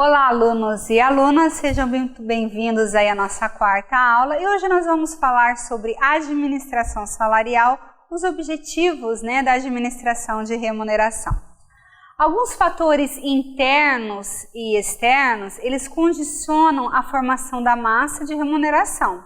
Olá, alunos e alunas, sejam muito bem-vindos aí à nossa quarta aula e hoje nós vamos falar sobre administração salarial, os objetivos da administração de remuneração. Alguns fatores internos e externos, eles condicionam a formação da massa de remuneração.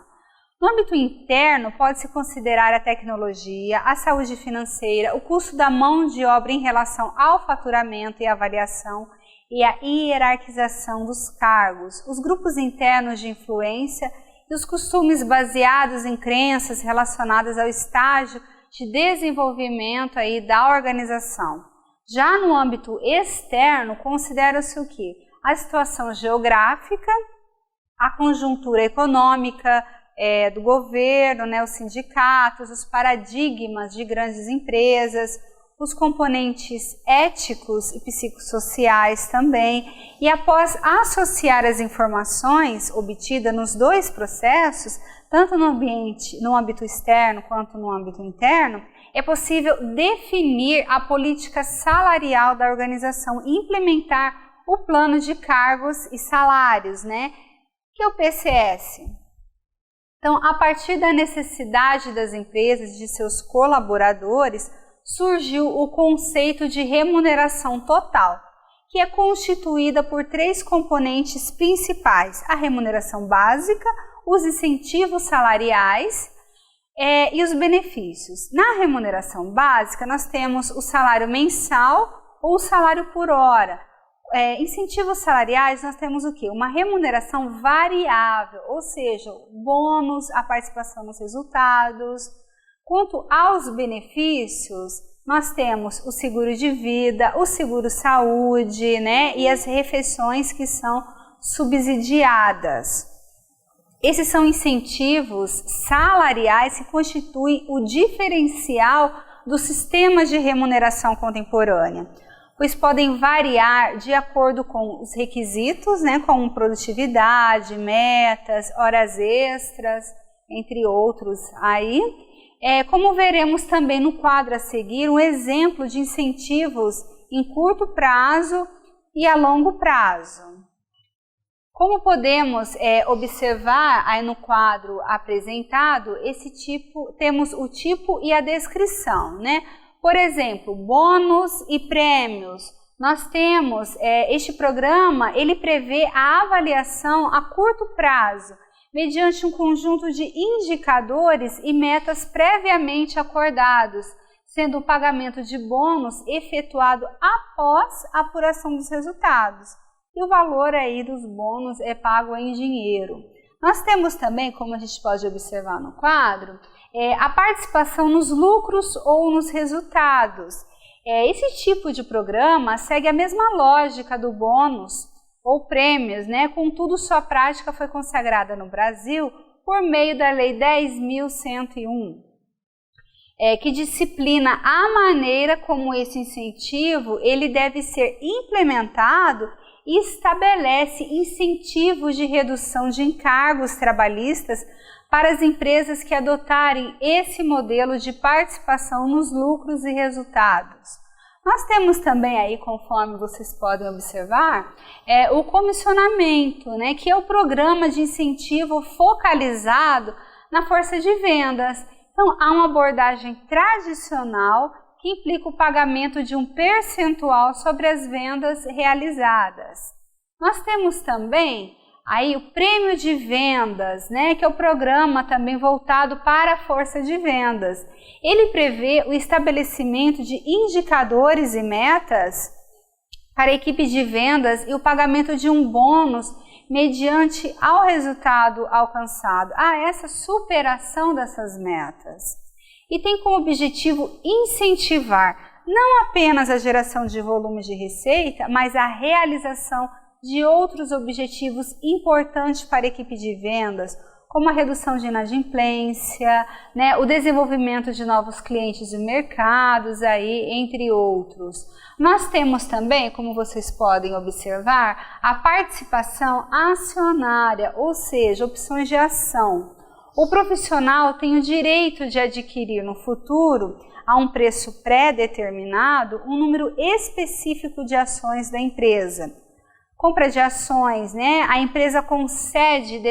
No âmbito interno, pode-se considerar a tecnologia, a saúde financeira, o custo da mão de obra em relação ao faturamento e avaliação, e a hierarquização dos cargos, os grupos internos de influência e os costumes baseados em crenças relacionadas ao estágio de desenvolvimento da organização. Já no âmbito externo, considera-se o quê? A situação geográfica, a conjuntura econômica do governo, os sindicatos, os paradigmas de grandes empresas, os componentes éticos e psicossociais também, e após associar as informações obtidas nos dois processos, tanto no âmbito externo quanto no âmbito interno, é possível definir a política salarial da organização e implementar o plano de cargos e salários, que é o PCS. Então, a partir da necessidade das empresas e de seus colaboradores, surgiu o conceito de remuneração total, que é constituída por três componentes principais: a remuneração básica, os incentivos salariais e os benefícios. Na remuneração básica, nós temos o salário mensal ou o salário por hora. Incentivos salariais, nós temos o quê? Uma remuneração variável, ou seja, bônus, a participação nos resultados. Quanto aos benefícios, nós temos o seguro de vida, o seguro saúde, e as refeições que são subsidiadas. Esses são incentivos salariais que constituem o diferencial do sistema de remuneração contemporânea, pois podem variar de acordo com os requisitos, como produtividade, metas, horas extras, entre outros aí. Como veremos também no quadro a seguir, um exemplo de incentivos em curto prazo e a longo prazo. Como podemos observar aí no quadro apresentado, temos o tipo e a descrição, Por exemplo, bônus e prêmios. Nós temos, este programa, ele prevê a avaliação a curto prazo, mediante um conjunto de indicadores e metas previamente acordados, sendo o pagamento de bônus efetuado após a apuração dos resultados. E o valor dos bônus é pago em dinheiro. Nós temos também, como a gente pode observar no quadro, a participação nos lucros ou nos resultados. Esse tipo de programa segue a mesma lógica do bônus ou prêmios, contudo sua prática foi consagrada no Brasil por meio da Lei 10.101, que disciplina a maneira como esse incentivo ele deve ser implementado e estabelece incentivos de redução de encargos trabalhistas para as empresas que adotarem esse modelo de participação nos lucros e resultados. Nós temos também aí, conforme vocês podem observar, o comissionamento, que é o programa de incentivo focalizado na força de vendas. Então, há uma abordagem tradicional que implica o pagamento de um percentual sobre as vendas realizadas. Nós temos também aí o prêmio de vendas, que é o programa também voltado para a força de vendas. Ele prevê o estabelecimento de indicadores e metas para a equipe de vendas e o pagamento de um bônus mediante ao resultado alcançado, a essa superação dessas metas. E tem como objetivo incentivar não apenas a geração de volume de receita, mas a realização de outros objetivos importantes para a equipe de vendas, como a redução de inadimplência, o desenvolvimento de novos clientes e mercados, entre outros. Nós temos também, como vocês podem observar, a participação acionária, ou seja, opções de ação. O profissional tem o direito de adquirir no futuro, a um preço pré-determinado, um número específico de ações da empresa. compra de ações, né? A empresa concede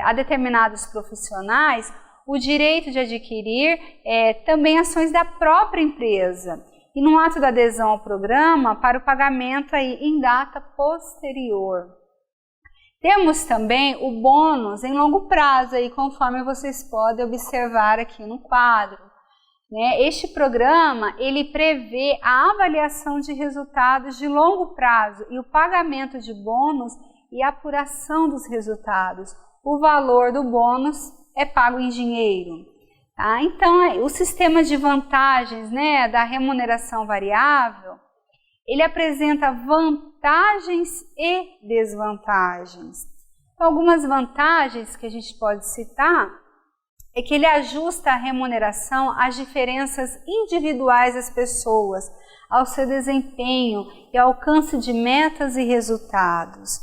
a determinados profissionais o direito de adquirir também ações da própria empresa e no ato da adesão ao programa para o pagamento aí em data posterior. Temos também o bônus em longo prazo, aí, conforme vocês podem observar aqui no quadro. Né? Este programa ele prevê a avaliação de resultados de longo prazo e o pagamento de bônus e a apuração dos resultados. O valor do bônus é pago em dinheiro. Tá? Então, o sistema de vantagens, né, da remuneração variável, ele apresenta vantagens e desvantagens. Então, algumas vantagens que a gente pode citar é que ele ajusta a remuneração às diferenças individuais das pessoas, ao seu desempenho e ao alcance de metas e resultados.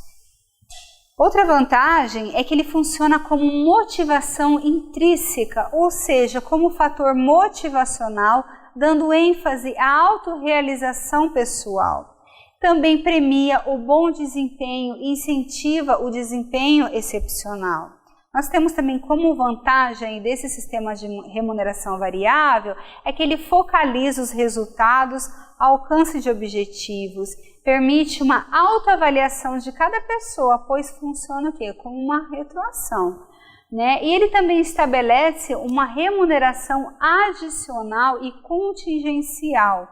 Outra vantagem é que ele funciona como motivação intrínseca, ou seja, como fator motivacional, dando ênfase à autorrealização pessoal. Também premia o bom desempenho e incentiva o desempenho excepcional. Nós temos também como vantagem desse sistema de remuneração variável é que ele focaliza os resultados ao alcance de objetivos, permite uma autoavaliação de cada pessoa, pois funciona o quê? Como uma retroação. Né? E ele também estabelece uma remuneração adicional e contingencial.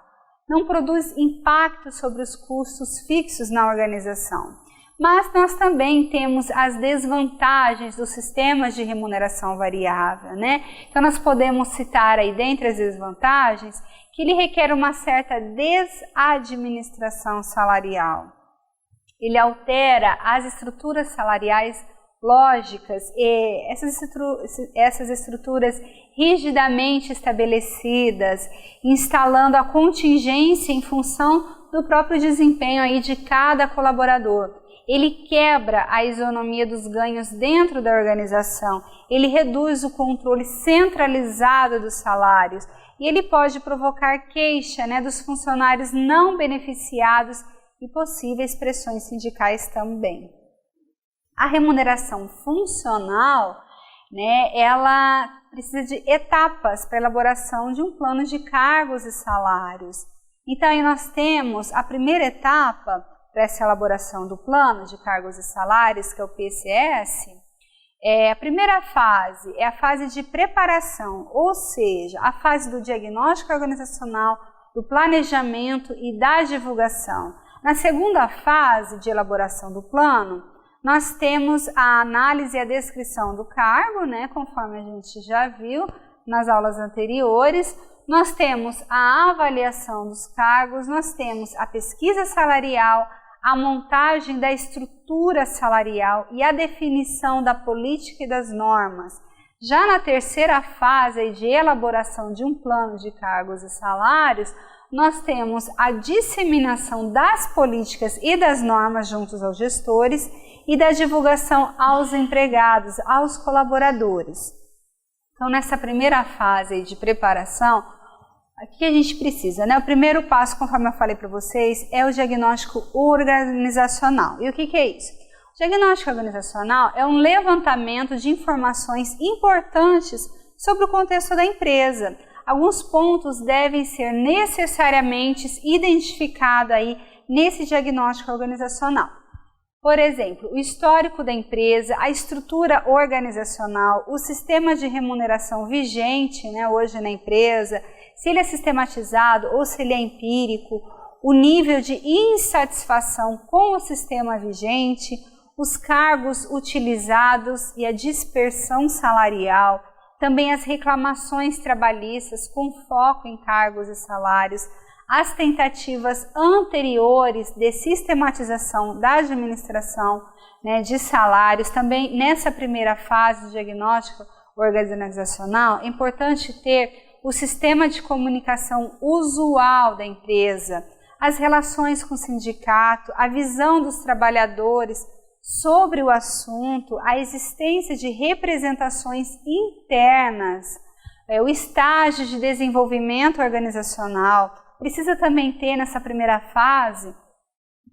Não produz impacto sobre os custos fixos na organização. Mas nós também temos as desvantagens dos sistemas de remuneração variável, né? Então nós podemos citar aí dentre as desvantagens que ele requer uma certa desadministração salarial. Ele altera as estruturas salariais lógicas e essas estruturas rigidamente estabelecidas, instalando a contingência em função do próprio desempenho aí de cada colaborador. Ele quebra a isonomia dos ganhos dentro da organização, ele reduz o controle centralizado dos salários e ele pode provocar queixa, né, dos funcionários não beneficiados e possíveis pressões sindicais também. A remuneração funcional, né, ela precisa de etapas para a elaboração de um plano de cargos e salários. Então aí nós temos a primeira etapa para essa elaboração do plano de cargos e salários, que é o PCS. A primeira fase é a fase de preparação, ou seja, a fase do diagnóstico organizacional, do planejamento e da divulgação. Na segunda fase de elaboração do plano, nós temos a análise e a descrição do cargo, né, conforme a gente já viu nas aulas anteriores. Nós temos a avaliação dos cargos, nós temos a pesquisa salarial, a montagem da estrutura salarial e a definição da política e das normas. Já na terceira fase de elaboração de um plano de cargos e salários, nós temos a disseminação das políticas e das normas juntos aos gestores e da divulgação aos empregados, aos colaboradores. Então, nessa primeira fase de preparação, o que a gente precisa, né? O primeiro passo, conforme eu falei para vocês, é o diagnóstico organizacional. E o que é isso? O diagnóstico organizacional é um levantamento de informações importantes sobre o contexto da empresa. Alguns pontos devem ser necessariamente identificados aí nesse diagnóstico organizacional. Por exemplo, o histórico da empresa, a estrutura organizacional, o sistema de remuneração vigente, né, hoje na empresa, se ele é sistematizado ou se ele é empírico, o nível de insatisfação com o sistema vigente, os cargos utilizados e a dispersão salarial, também as reclamações trabalhistas com foco em cargos e salários, as tentativas anteriores de sistematização da administração, né, de salários. Também nessa primeira fase de diagnóstico organizacional é importante ter o sistema de comunicação usual da empresa, as relações com o sindicato, a visão dos trabalhadores sobre o assunto, a existência de representações internas, o estágio de desenvolvimento organizacional. Precisa também ter nessa primeira fase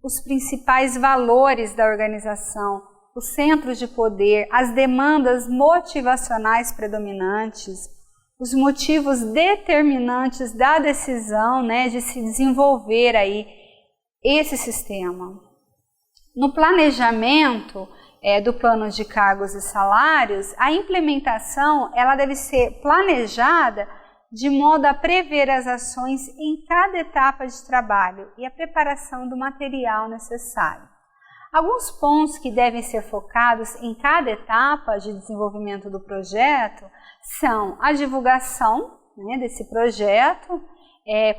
os principais valores da organização, os centros de poder, as demandas motivacionais predominantes, os motivos determinantes da decisão, né, de se desenvolver aí esse sistema. No planejamento do plano de cargos e salários, a implementação ela deve ser planejada de modo a prever as ações em cada etapa de trabalho e a preparação do material necessário. Alguns pontos que devem ser focados em cada etapa de desenvolvimento do projeto são a divulgação, né, desse projeto,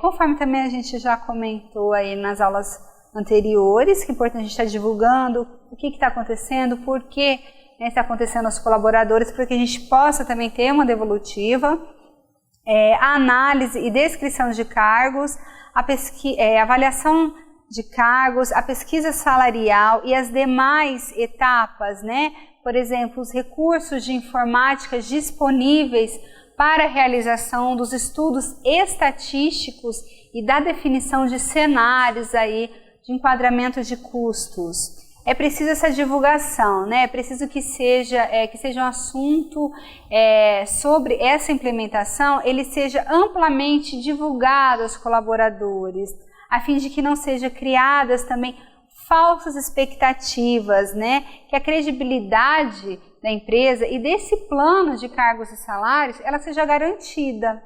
conforme também a gente já comentou aí nas aulas anteriores, que é importante a gente estar divulgando o que está acontecendo, por que está acontecendo aos colaboradores, para que a gente possa também ter uma devolutiva, a análise e descrição de cargos, a avaliação de cargos, a pesquisa salarial e as demais etapas, né? Por exemplo, os recursos de informática disponíveis para a realização dos estudos estatísticos e da definição de cenários aí de enquadramento de custos. É preciso essa divulgação, né? É preciso que seja um assunto sobre essa implementação, ele seja amplamente divulgado aos colaboradores, a fim de que não sejam criadas também falsas expectativas, né? Que a credibilidade da empresa e desse plano de cargos e salários, ela seja garantida.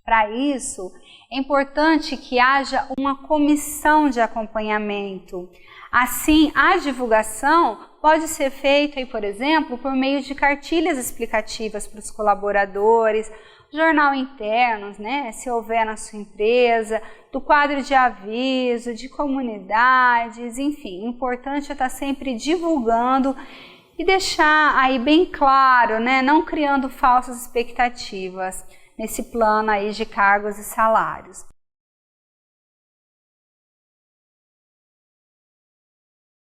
Para isso, é importante que haja uma comissão de acompanhamento. Assim, a divulgação pode ser feita, por exemplo, por meio de cartilhas explicativas para os colaboradores, jornal internos, né, se houver na sua empresa, do quadro de aviso, de comunidades, enfim, o importante é estar sempre divulgando e deixar aí bem claro, né, não criando falsas expectativas nesse plano aí de cargos e salários.